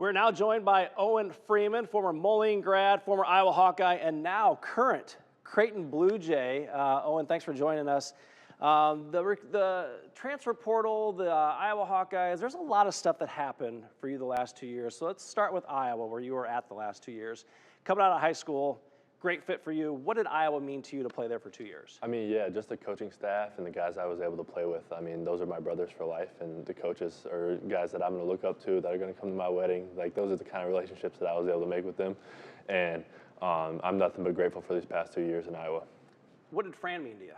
We're now joined by Owen Freeman, former Moline grad, former Iowa Hawkeye, and now current Creighton Bluejay. Owen, thanks for joining us. The transfer portal, the Iowa Hawkeyes, there's a lot of stuff that happened for you the last 2 years. So let's start with Iowa, where you were at the last 2 years. Coming out of high school, great fit for you. What did Iowa mean to you to play there for 2 years? I mean, yeah, just the coaching staff and the guys I was able to play with. I mean, those are my brothers for life, and the coaches are guys that I'm going to look up to, that are going to come to my wedding. Like, those are the kind of relationships that I was able to make with them. And I'm nothing but grateful for these past 2 years in Iowa. What did Fran mean to you?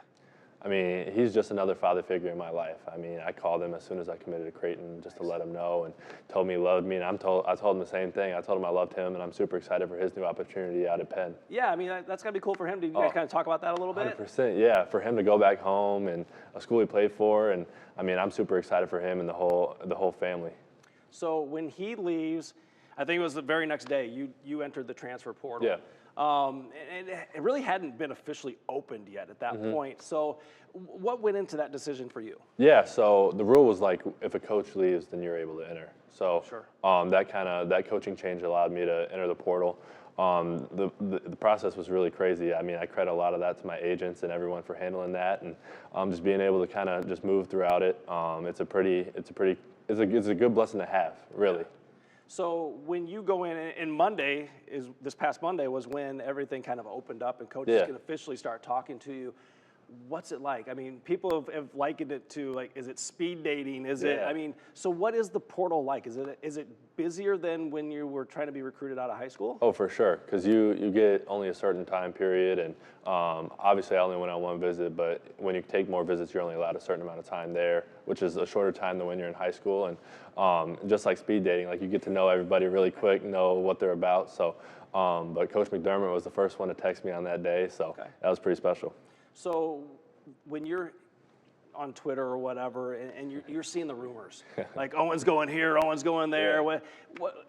I mean, he's just another father figure in my life. I mean, I called him as soon as I committed to Creighton just to let him know, and told me he loved me, and I told him the same thing. I told him I loved him, and I'm super excited for his new opportunity out at Penn. Yeah, I mean, that's got to be cool for him. Did you guys kind of talk about that a little bit? 100%, yeah. For him to go back home and a school he played for, and I mean, I'm super excited for him and the whole family. So when he leaves, I think it was the very next day, you entered the transfer portal. Yeah. And it really hadn't been officially opened yet at that point. So what went into that decision for you? Yeah, so the rule was like, if a coach leaves, then you're able to enter. So Sure. that coaching change allowed me to enter the portal. The process was really crazy. I mean, I credit a lot of that to my agents and everyone for handling that, and just being able to kind of just move throughout it. It's a good blessing to have, really. Yeah. So when you go in, and this past Monday was when everything kind of opened up and coaches can officially start talking to you. What's it like? I mean, people have likened it to, like, is it speed dating? Is it, I mean, so what is the portal like? Is it busier than when you were trying to be recruited out of high school? Oh, for sure, because you get only a certain time period, and obviously I only went on one visit, but when you take more visits, you're only allowed a certain amount of time there, which is a shorter time than when you're in high school. And just like speed dating, like, you get to know everybody really quick, know what they're about. So, but Coach McDermott was the first one to text me on that day, so that was pretty special. So when you're on Twitter or whatever, and you're seeing the rumors, like Owen's going here, Owen's going there, what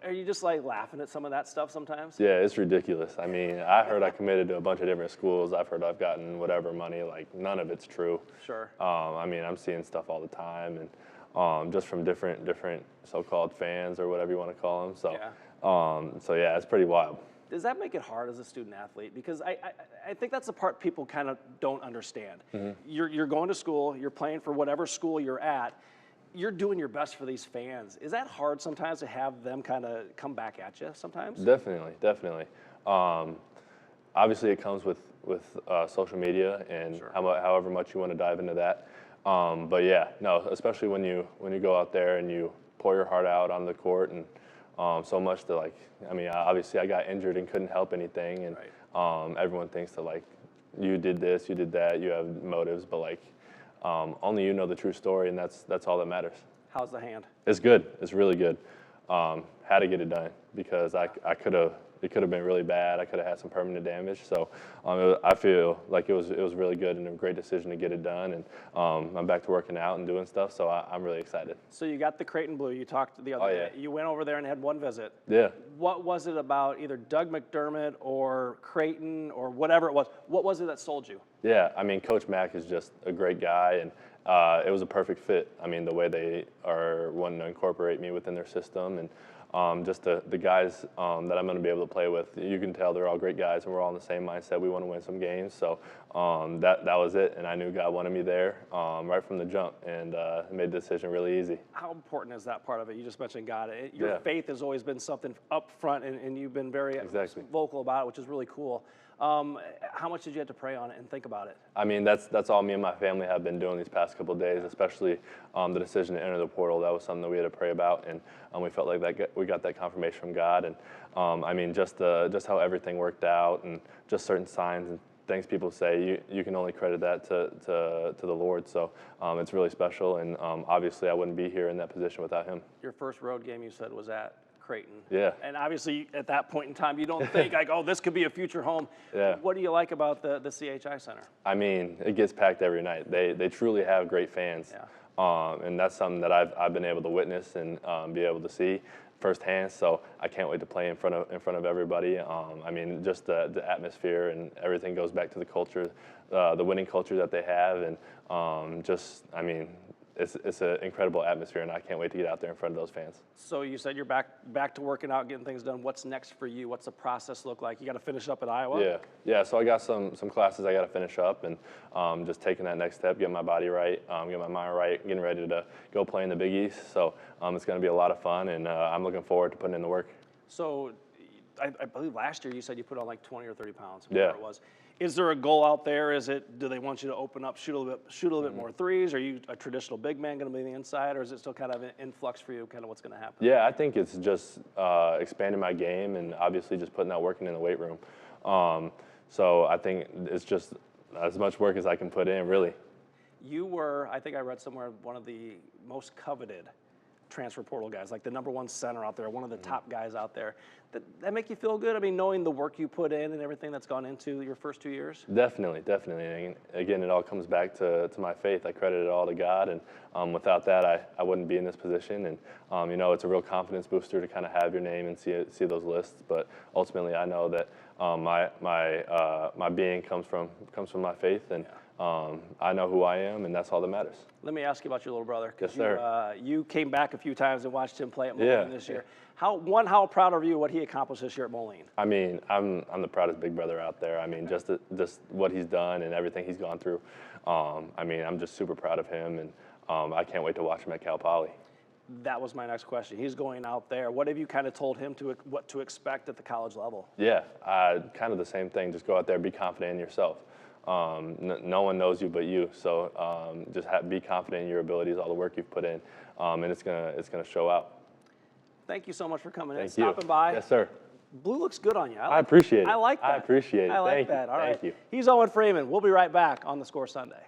are you just like laughing at some of that stuff sometimes? Yeah, it's ridiculous. I mean, I heard I committed to a bunch of different schools. I've heard I've gotten whatever money. Like, none of it's true. Sure. I mean, I'm seeing stuff all the time, and just from different so-called fans or whatever you want to call them. So, so yeah, it's pretty wild. Does that make it hard as a student athlete? Because I think that's the part people kind of don't understand. You're going to school, you're playing for whatever school you're at, you're doing your best for these fans. Is that hard sometimes to have them kind of come back at you sometimes? Definitely. Obviously, it comes with social media and however much you want to dive into that. But yeah, no, especially when you go out there and you pour your heart out on the court, and so much to, like, I mean, obviously I got injured and couldn't help anything, and everyone thinks that, like, you did this, you did that, you have motives, but, like, only you know the true story, and that's all that matters. How's the hand? It's good. It's really good. Had to get it done because it could have been really bad. I could have had some permanent damage. So I feel like it was really good and a great decision to get it done. And I'm back to working out and doing stuff, so I'm really excited. So you got the Creighton Blue. You talked the other day. You went over there and had one visit. Yeah. What was it about either Doug McDermott or Creighton or whatever it was? What was it that sold you? Yeah, I mean, Coach Mack is just a great guy, and it was a perfect fit. I mean, the way they are wanting to incorporate me within their system, and just the guys that I'm going to be able to play with, you can tell they're all great guys, and we're all in the same mindset. We want to win some games, so that was it, and I knew God wanted me there right from the jump, and made the decision really easy. How important is that part of it? You just mentioned God. Your faith has always been something up front, and you've been very vocal about it, which is really cool. How much did you have to pray on it and think about it? I mean, that's all me and my family have been doing these past couple of days, especially the decision to enter the portal. That was something that we had to pray about, and we felt like we got that confirmation from God. And I mean, just how everything worked out, and just certain signs and things people say, you can only credit that to the Lord. So it's really special, and obviously I wouldn't be here in that position without Him. Your first road game, you said, was at Creighton. Yeah. And obviously at that point in time, you don't think like, oh, this could be a future home. Yeah. What do you like about the CHI Center? I mean, it gets packed every night. They truly have great fans. Yeah. And that's something that I've been able to witness and be able to see firsthand. So I can't wait to play in front of everybody. I mean, just the atmosphere and everything goes back to the culture, the winning culture that they have, and I mean, it's an incredible atmosphere, and I can't wait to get out there in front of those fans. So you said you're back to working out, getting things done. What's next for you? What's the process look like? You got to finish up at Iowa? Yeah. So I got some classes I got to finish up, and just taking that next step, getting my body right, getting my mind right, getting ready to go play in the Big East. So it's going to be a lot of fun, and I'm looking forward to putting in the work. So I believe last year you said you put on like 20 or 30 pounds, Yeah. whatever it was. Is there a goal out there? Do they want you to open up, shoot a little bit more threes? Are you a traditional big man going to be on the inside, or is it still kind of an influx for you, kind of what's going to happen? Yeah, I think it's just expanding my game and obviously just putting that work in the weight room. So I think it's just as much work as I can put in, really. You were, I think I read somewhere, one of the most coveted transfer portal guys, like the #1 center out there, one of the top guys out there. That make you feel good? I mean, knowing the work you put in and everything that's gone into your first 2 years? Definitely. And again, it all comes back to my faith. I credit it all to God, and without that, I wouldn't be in this position. And it's a real confidence booster to kind of have your name and see those lists. But ultimately, I know that my being comes from my faith, and I know who I am, and that's all that matters. Let me ask you about your little brother. Yes, sir. You came back a few times and watched him play at Yeah. Moline this year. How proud are you what he accomplished this year at Moline? I mean, I'm the proudest big brother out there. I mean, just what he's done and everything he's gone through. I mean, I'm just super proud of him, and I can't wait to watch him at Cal Poly. That was my next question. He's going out there. What have you kind of told him what to expect at the college level? Yeah, kind of the same thing. Just go out there, be confident in yourself. No one knows you but you, so just be confident in your abilities, all the work you've put in, and it's gonna show out. Thank you so much for coming in, Thank you. stopping by. Yes, sir. Blue looks good on you. I appreciate it. I like that. I appreciate it. I like Thank that. you. All right. Thank you. He's Owen Freeman. We'll be right back on The Score Sunday.